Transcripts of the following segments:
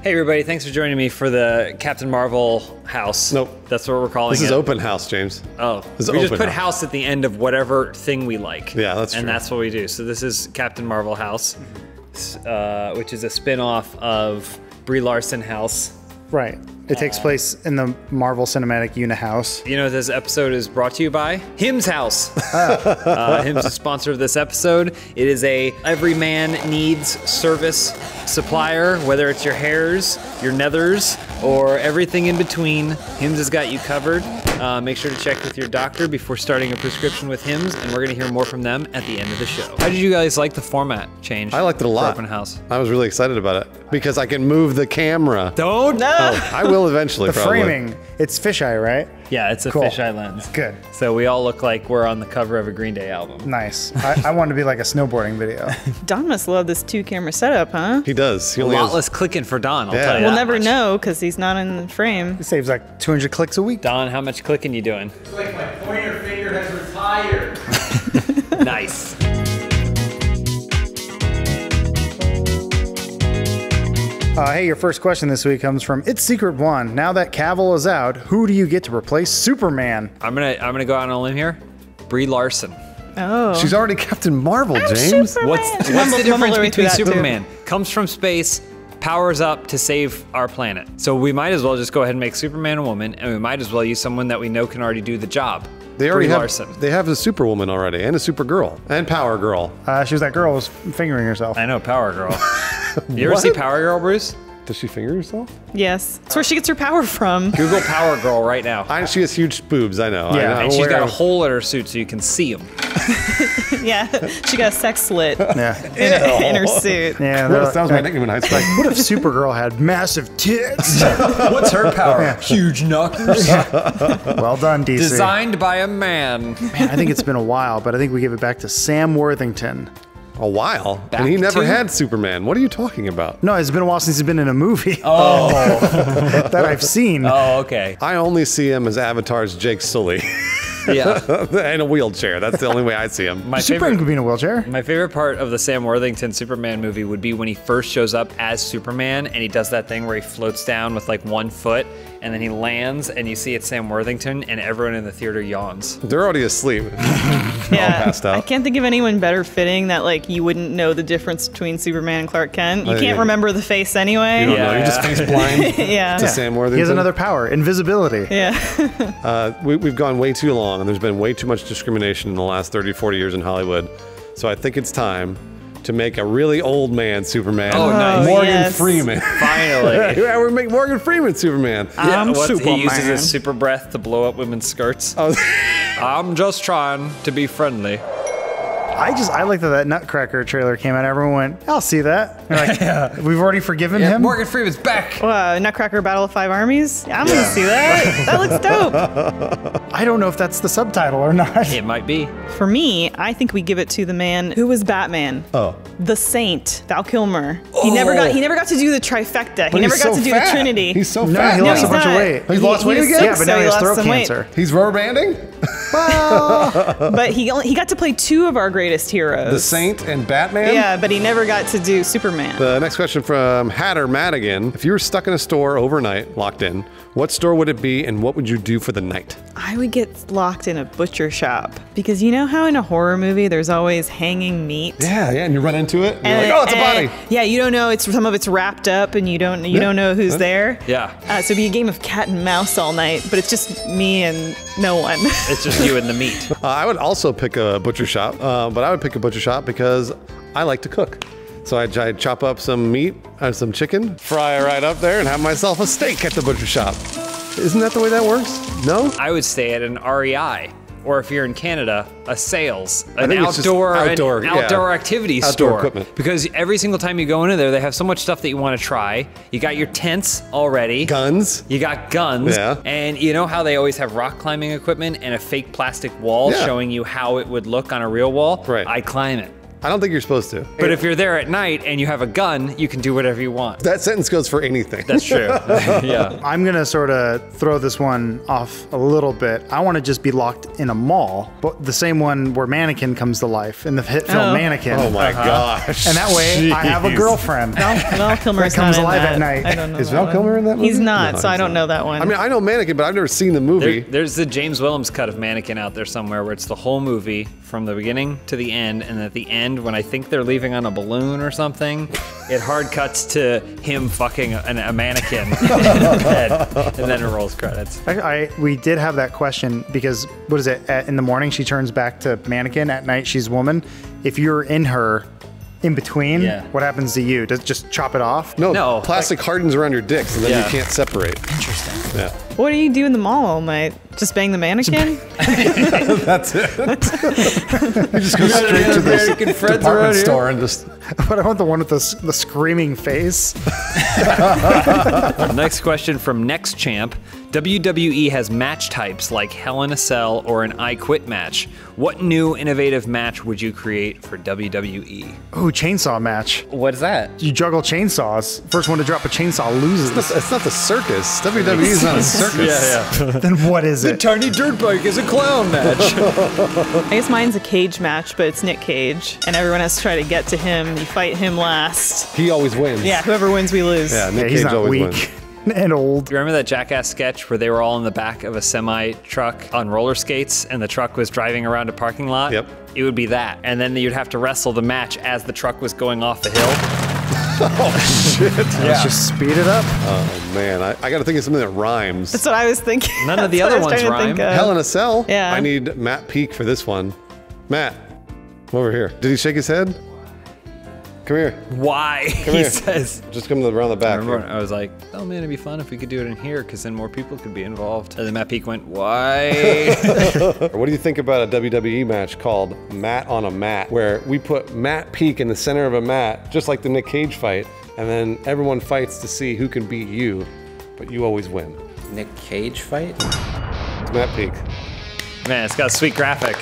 Hey everybody, thanks for joining me for the Captain Marvel house. Nope. That's what we're calling it. This is open house, James. Oh. We just put house at the end of whatever thing we like. Yeah, that's true. And that's what we do. So this is Captain Marvel house, which is a spin-off of Brie Larson house. Right. It takes place in the Marvel Cinematic Unihouse. You know, this episode is brought to you by Him's House. Him's a sponsor of this episode. It is a every man needs service supplier, whether it's your hairs, your nethers, or everything in between. Hims has got you covered. Make sure to check with your doctor before starting a prescription with Hims, and we're gonna hear more from them at the end of the show. How did you guys like the format change? I liked it a lot. Open house. I was really excited about it because I can move the camera. Don't. Oh, I will eventually. The probably. framing, it's fisheye, right? Yeah, it's a Cool. fisheye lens. Good. So we all look like we're on the cover of a Green Day album. Nice. I want to be like a snowboarding video. Don must love this 2-camera setup, huh? He does. He A only lot has, less clicking for Don, I'll Yeah. tell you We'll that never much. know because he's not in the frame. It saves like 200 clicks a week. Don, how much clicking you doing? It's like my pointer finger has retired. Nice. Hey, your first question this week comes from It's Secret One. Now that Cavill is out, who do you get to replace Superman? I'm gonna go out on a limb here. Brie Larson. Oh. she's already Captain Marvel, James. What's the Mumbled difference her way through between that, too. Superman? Comes from space, powers up to save our planet. So we might as well just go ahead and make Superman a woman, and we might as well use someone that we know can already do the job. They already Brie have. Larson. They have a Superwoman already, and a Supergirl, and Power Girl. She was that girl who was fingering herself. I know, Power Girl. You ever What? see Power Girl, Bruce? Does she finger herself? Yes. That's where she gets her power from. Google Power Girl right now. She has huge boobs. I know. Yeah, I know. And she's got a Where- hole in her suit so you can see them. Yeah. She got a sex slit Yeah. in her suit. Yeah. That was my nickname in high school. What if Supergirl had massive tits? What's her power? Huge knuckles. Well done, DC. Designed by a man. Man, I think it's been a while, but I think we give it back to Sam Worthington. A while, Back and he never to- had Superman. What are you talking about? No, it's been a while since he's been in a movie Oh. that I've seen. Oh, okay. I only see him as Avatar's Jake Sully Yeah. in a wheelchair. That's the only way I see him. My Superman favorite, could be in a wheelchair. my favorite part of the Sam Worthington Superman movie would be when he first shows up as Superman and he does that thing where he floats down with like 1 foot and then he lands and you see it's Sam Worthington and everyone in the theater yawns. They're already asleep. Yeah. passed out. I can't think of anyone better fitting that like you wouldn't know the difference between Superman and Clark Kent. You Oh, can't yeah. remember the face anyway. You don't know. Yeah. You're just face blind Yeah. to Sam Worthington. He has another power, invisibility. Yeah. We've gone way too long, and there's been way too much discrimination in the last 30, 40 years in Hollywood. So I think it's time to make a really old man Superman. Oh, nice. Morgan yes. Freeman. Finally. Yeah, we make Morgan Freeman Superman. I'm He uses Superman. his super breath to blow up women's skirts. Oh, I'm just trying to be friendly. I like that Nutcracker trailer came out. Everyone went, I'll see that. They're like, we've already forgiven him. Morgan Freeman's back. Nutcracker Battle of 5 Armies? Yeah, I'm gonna see that. That looks dope. I don't know if that's the subtitle or not. It might be. For me, I think we give it to the man who was Batman. oh. The Saint, Val Kilmer. He never got to do the trifecta. He But never he's got so to do fat. the Trinity. He's so No, fat. he lost a he's bunch of not. weight. He's lost weight was again? sick, Yeah, but so now he has lost throat some cancer. weight. He's rubber banding? But he got to play 2 of our greatest heroes. The Saint and Batman? Yeah, but he never got to do Superman. The next question from Hatter Madigan. If you were stuck in a store overnight, locked in, what store would it be and what would you do for the night? I would get locked in a butcher shop because you know how in a horror movie there's always hanging meat. Yeah, and you run into it, and you're like, oh, it's a body. Yeah, you don't know. Some of it's wrapped up, and you don't know who's there. Yeah. So it'd be a game of cat and mouse all night, but it's just me and no one. It's just you and the meat. I would also pick a butcher shop, but I would pick a butcher shop because I like to cook. So I'd chop up some meat, some chicken, fry it right up there, and have myself a steak at the butcher shop. Isn't that the way that works? No? I would stay at an REI, or if you're in Canada, a sales, an think it's just outdoor outdoor activity outdoor store. equipment. Because every single time you go into there, they have so much stuff that you want to try. You got your tents already. Guns? You got guns. Yeah. And you know how they always have rock climbing equipment and a fake plastic wall Yeah. showing you how it would look on a real wall? Right. I climb it. I don't think you're supposed to. But if you're there at night and you have a gun, you can do whatever you want. That sentence goes for anything. That's true. Yeah. I'm gonna sort of throw this one off a little bit. I want to just be locked in a mall, but the same one where Mannequin comes to life in the hit film Mannequin. Oh my gosh. And that way, I have a girlfriend. Val Kilmer's That comes not in alive that. at night. I don't know. Is that Val one. Kilmer in that movie? He's not, No, so I he's don't not. know that one. I mean, I know Mannequin, but I've never seen the movie. There's the James Willems cut of Mannequin out there somewhere where it's the whole movie from the beginning to the end, and at the end, when I think they're leaving on a balloon or something, it hard cuts to him fucking a mannequin in bed, and then it rolls credits. We did have that question because, what is it, in the morning she turns back to Mannequin, at night she's woman. If you're in her in between, what happens to you? Does it just chop it off? No, plastic hardens around your dick so then you can't separate. Interesting. Yeah. What do you do in the mall all night? Just bang the mannequin? That's it. You just go straight to the department store and just... But I want the one with the screaming face. Next question from Next Champ. WWE has match types like Hell in a Cell or an I Quit match. What new innovative match would you create for WWE? Ooh, chainsaw match. What is that? You juggle chainsaws. First one to drop a chainsaw loses. It's not the circus. WWE is not a circus. Then what is it? Tiny Dirt Bike is a clown match. I guess mine's a cage match, but it's Nick Cage, and everyone has to try to get to him. You fight him last. He always wins. Yeah, whoever wins, we lose. Yeah, Nick He's Cage not always weak wins. and old. You remember that Jackass sketch where they were all in the back of a semi truck on roller skates and the truck was driving around a parking lot? Yep. It would be that. And then you'd have to wrestle the match as the truck was going off the hill. Oh, shit. Let's just speed it up. Oh, man. I got to think of something that rhymes. That's what I was thinking. None of the That's other what I was ones trying to think rhyme. of. Hell in a Cell? Yeah. I need Matt Peak for this one. Matt, come over here. Did he shake his head? Come here. Why? Come he here. says. Just come around the I back. remember I was like, oh man, it'd be fun if we could do it in here because then more people could be involved. And then Matt Peak went, why? What do you think about a WWE match called Matt on a Mat, where we put Matt Peak in the center of a mat, just like the Nick Cage fight, and then everyone fights to see who can beat you, but you always win. Nick Cage fight? It's Matt Peak. Man, it's got a sweet graphic.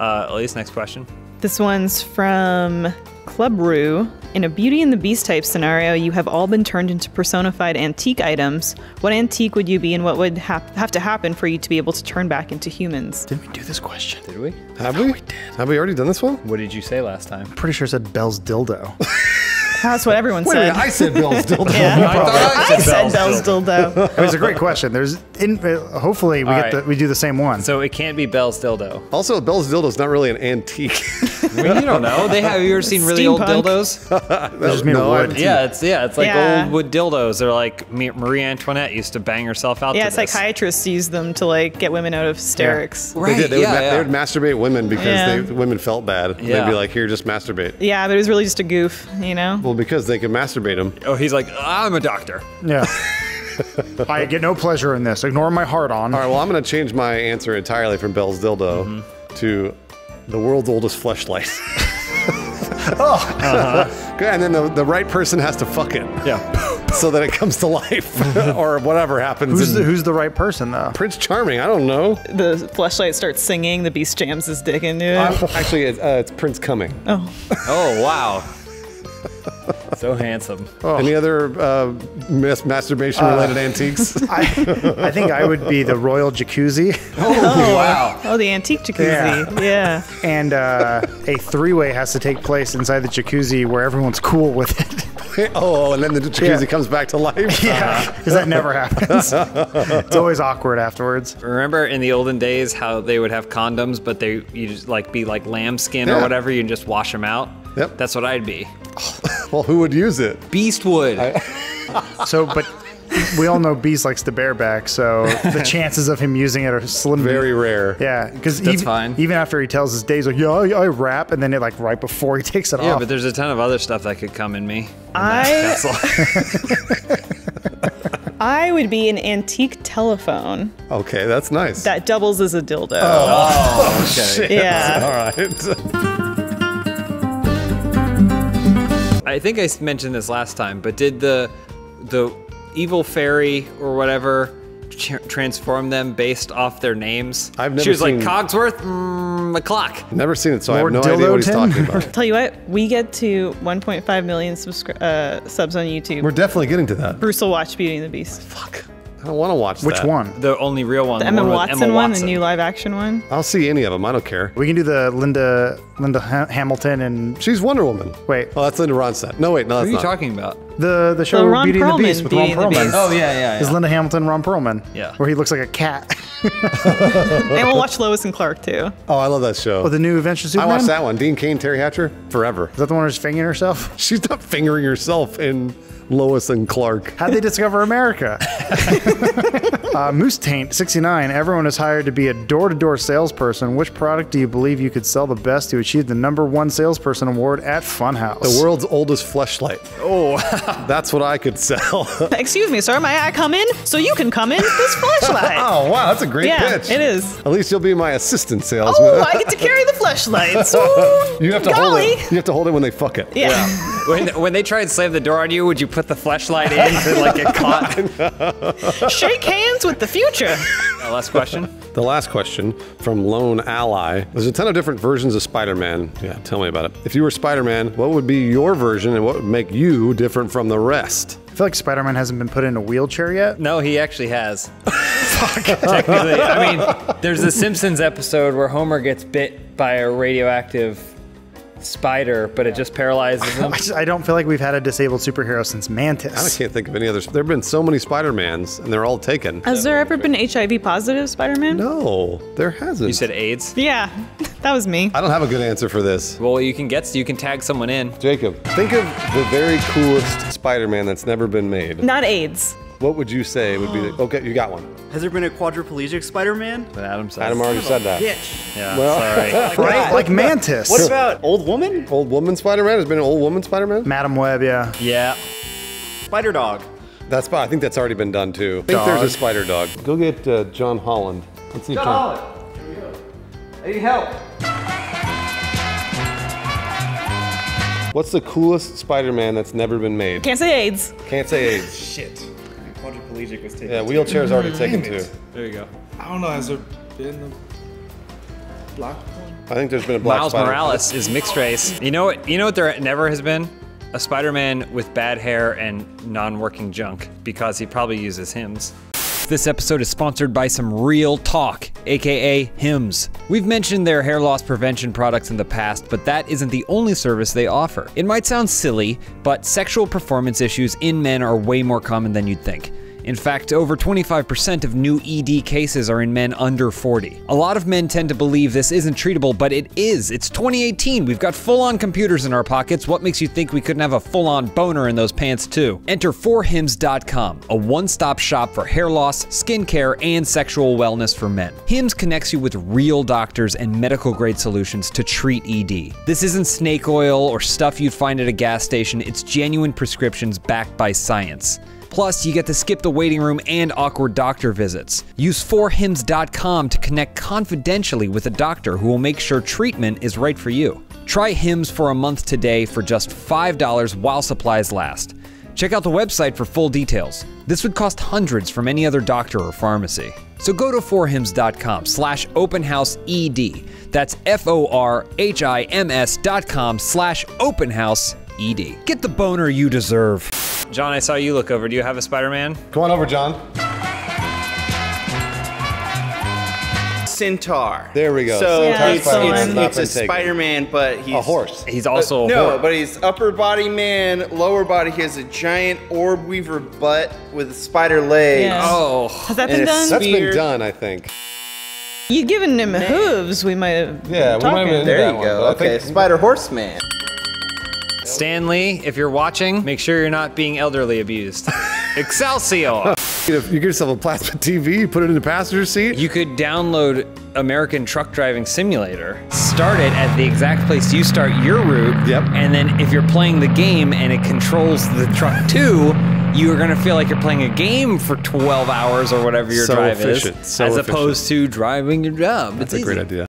Elise, next question. This one's from Club Rue. In a Beauty and the Beast type scenario, you have all been turned into personified antique items. What antique would you be, and what would have to happen for you to be able to turn back into humans? Didn't we do this question? Did we? Have we? Have we already done this one? What did you say last time? Pretty sure it said Bell's dildo. That's what everyone Wait a said. minute, I said Bill's dildo. I said Bell's dildo. It was a great question. Hopefully we All get right. we do the same one. So it can't be Bell's dildo. Also, Bell's dildo is not really an antique. Well, you don't know. Have you ever seen really old Steampunk. dildos? They're just made of wood. It's like Yeah. old wood dildos. They're like Marie Antoinette used to bang herself out. Yeah, to this. psychiatrists use them to like get women out of hysterics. Right, They did. They yeah. would masturbate women because Yeah. women felt bad. Yeah. They'd be like, here, just masturbate. Yeah, but it was really just a goof, you know? Well, because they could masturbate them. Oh, he's like, I'm a doctor. Yeah. I get no pleasure in this. Ignore my heart on. All right, well, I'm going to change my answer entirely from Bell's dildo to the world's oldest fleshlight. And then the right person has to fuck it. Yeah. So that it comes to life. Or whatever happens. Who's the right person though? Prince Charming, I don't know. The fleshlight starts singing, the beast jams his dick into it. Actually, it's Prince Coming. Oh, wow. So handsome. Any other masturbation-related antiques? I think I would be the royal jacuzzi, Wow. Oh, the antique jacuzzi. Yeah. and a three-way has to take place inside the jacuzzi where everyone's cool with it. And then the jacuzzi Yeah. comes back to life. Yeah, because that never happens. It's always awkward afterwards. Remember in the olden days how they would have condoms, but you just be like lambskin or Yeah. whatever, you can just wash them out? Yep. That's what I'd be. Well, who would use it? Beast would. So, but we all know Beast likes to bareback, so the chances of him using it are slim. Very rare. Yeah, because That's fine. even after he tells his days, like, yeah, I rap, and then it like right before he takes it Yeah, off. but there's a ton of other stuff that could come in me. I Castle. I would be an antique telephone Okay, that's nice. that doubles as a dildo. Okay. Yeah. All right. I think I mentioned this last time, but did the evil fairy or whatever transform them based off their names? I've never She was seen- like Cogsworth, from a clock. Never seen it, so Lord I have no idea what he's Dildo talking about. Tell you what, we get to 1.5 million subs on YouTube. We're definitely getting to that. Bruce will watch Beauty and the Beast. Fuck. I don't want to watch Which that. one? The only real one. The one Emma with Watson one, the new live action one. I'll see any of them. I don't care. We can do the Linda Hamilton and She's Wonder Woman. wait, Oh, that's Linda Ronstadt. No, wait, no, What that's are you not. talking about? the show Ron Beauty and the Perlman, Beast with Beauty Ron and the Perlman. Beast. Oh, yeah. Is Linda Hamilton Ron Perlman? Yeah. Where he looks like a cat. And we'll watch Lois and Clark too. Oh, I love that show. Oh, the new Adventure I Superman? watched that one. Dean Cain, Terry Hatcher, forever. Is that the one who's fingering herself? She's not fingering herself in Lois and Clark. How'd they discover America? Moose Taint 69. Everyone is hired to be a door-to-door salesperson. Which product do you believe you could sell the best to achieve the #1 salesperson award at Funhaus? The world's oldest fleshlight. Oh, That's what I could sell. Excuse me, sir, may I come in? So you can come in this flashlight. Oh, wow, that's a great Yeah, pitch. it is. At least you'll be my assistant salesman. Oh, I get to carry the flashlight. So You have to hold golly. it. You have to hold it when they fuck it. Yeah. when they try and slam the door on you, would you put the fleshlight in to like get caught? Shake hands with the future. Last question. The last question from Lone Ally. There's a ton of different versions of Spider-Man. Yeah, tell me about it. If you were Spider-Man, what would be your version and what would make you different from the rest? I feel like Spider-Man hasn't been put in a wheelchair yet. No, he actually has. Technically, I mean, there's a Simpsons episode where Homer gets bit by a radioactive spider, but it just paralyzes him. I don't feel like we've had a disabled superhero since I Mantis. can't think of any others. There have been so many Spider-Mans, and they're all taken. Has there ever been HIV positive Spider-Man? No, there hasn't. You said AIDS? Yeah, that was me. I don't have a good answer for this. Well, you can tag someone in. Jacob, think of the very coolest Spider-Man that's never been made. Not AIDS. What would you say would be the... Okay, you got one. Has there been a quadriplegic Spider-Man? But Adam says. Adam already said that. Bitch. Yeah, Well- sorry. Right? Like Mantis. What about old woman? Old woman Spider-Man? Has been an old woman Spider-Man? Madam Web, yeah. Yeah. Spider dog. I think that's already been done too. I think there's a spider dog. Go get John Holland. Let's see if John... I need help. What's the coolest Spider-Man that's never been made? Can't say AIDS. Can't say AIDS. Shit. Quadriplegic was taken. Yeah, wheelchair's already taken too. There you go. I don't know, has there been a black one? I think there's been a black Miles spider. Morales is mixed race. You know what there never has been? A Spider-Man with bad hair and non-working junk, because he probably uses Hims. This episode is sponsored by some Real Talk, aka Hims. We've mentioned their hair loss prevention products in the past, but that isn't the only service they offer. It might sound silly, but sexual performance issues in men are way more common than you'd think. In fact, over 25% of new ED cases are in men under 40. A lot of men tend to believe this isn't treatable, but it is. It's 2018. We've got full-on computers in our pockets. What makes you think we couldn't have a full-on boner in those pants too? Enter 4hims.com, a one-stop shop for hair loss, skincare, and sexual wellness for men. Hims connects you with real doctors and medical-grade solutions to treat ED. This isn't snake oil or stuff you'd find at a gas station. It's genuine prescriptions backed by science. Plus, you get to skip the waiting room and awkward doctor visits. Use 4hims.com to connect confidentially with a doctor who will make sure treatment is right for you. Try Hims for a month today for just $5 while supplies last. Check out the website for full details. This would cost hundreds from any other doctor or pharmacy. So go to 4hims.com/openhouseed. That's FORHIMS.com/openhouseed. Get the boner you deserve. John, I saw you look over. Do you have a Spider-Man? Come on over, John. Centaur. There we go. So Yeah, it's, Spider-Man has not it's been a taken. Spider-Man, but he's A horse. He's also a no, horse. but he's upper body man, lower body. He has a giant orb weaver butt with spider legs. Yeah. Oh. Has that And been it's done? That's Spear. been done, I think. You given him hooves, we might have. Yeah, we might have been There that you one, go. but I Okay, think- Spider Horseman. Stanley, if you're watching, make sure you're not being elderly abused. Excelsior! You get yourself a plasma TV, you put it in the passenger seat. You could download American Truck Driving Simulator, start it at the exact place you start your route, Yep. and then if you're playing the game and it controls the truck too, you're gonna feel like you're playing a game for 12 hours or whatever your So drive efficient, is, so as efficient. opposed to driving your job. That's It's a great easy. idea.